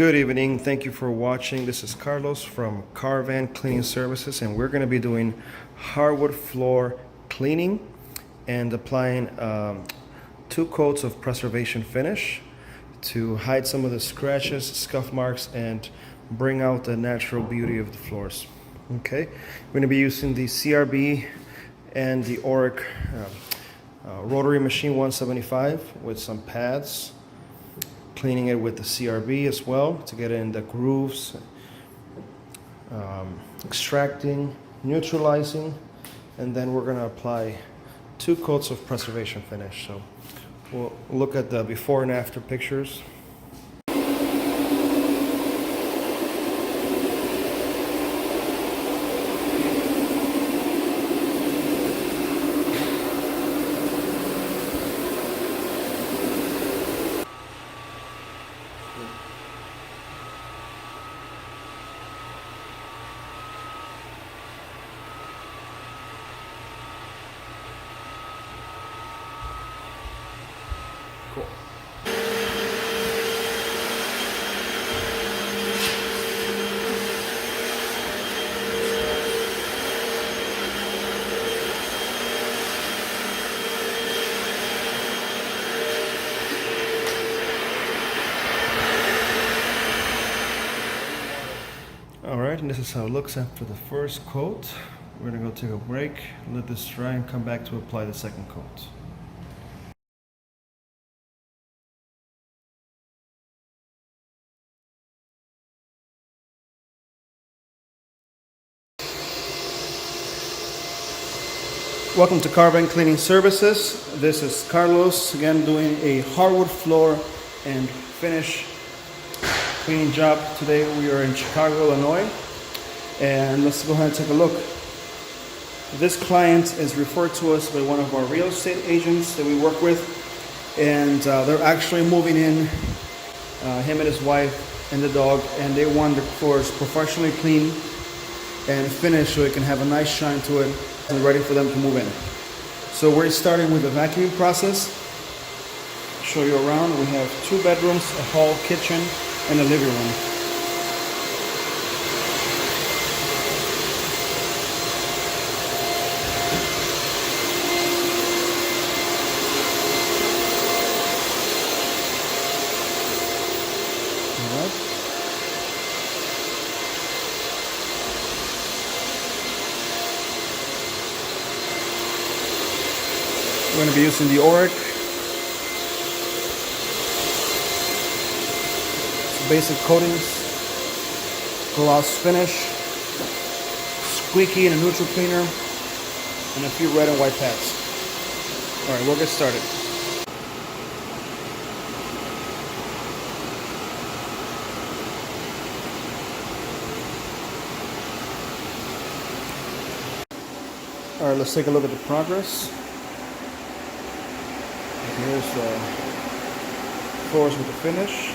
Good evening. Thank you for watching. This is Carlos from Caravan Cleaning Services, and we're going to be doing hardwood floor cleaning and applying 2 coats of preservation finish to hide some of the scratches, scuff marks, and bring out the natural beauty of the floors. Okay, we're going to be using the CRB and the Oric rotary machine 175 with some pads, cleaning it with the CRB as well to get in the grooves, extracting, neutralizing, and then we're going to apply 2 coats of preservation finish. So we'll look at the before and after pictures. Cool. All right, and this is how it looks after the first coat. We're gonna go take a break, let this dry, and come back to apply the second coat. Welcome to Caravan Cleaning Services. This is Carlos again doing a hardwood floor and finish cleaning job. Today we are in Chicago, Illinois, and let's go ahead and take a look. This client is referred to us by one of our real estate agents that we work with, and they're actually moving in, him and his wife and the dog, and they want the floors professionally clean and finished so it can have a nice shine to it and ready for them to move in. So we're starting with the vacuuming process. Show you around. We have 2 bedrooms, a hall, kitchen, and a living room. All right. We're going to be using the Oric. Basic coatings, gloss finish, squeaky and a neutral cleaner, and a few red and white pads. All right, we'll get started. All right, let's take a look at the progress. Here's the floors with the finish,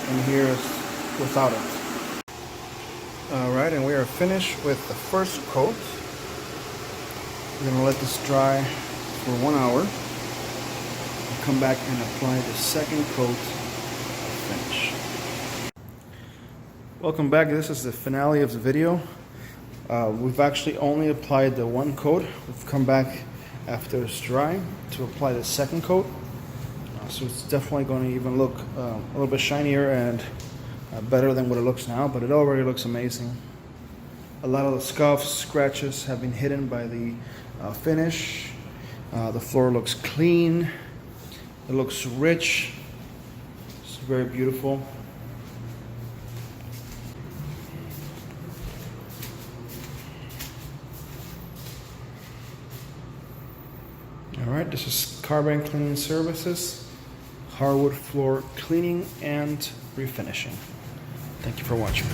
and here's without it. All right, and we are finished with the first coat. We're gonna let this dry for 1 hour and come back and apply the second coat of finish. Welcome back. This is the finale of the video. We've actually only applied the 1 coat. We've come back after it's dry to apply the second coat. So it's definitely going to even look a little bit shinier and better than what it looks now, but it already looks amazing. A lot of the scuffs, scratches have been hidden by the finish. The floor looks clean. It looks rich. It's very beautiful. All right, this is Caravan Cleaning Services, hardwood floor cleaning and refinishing. Thank you for watching.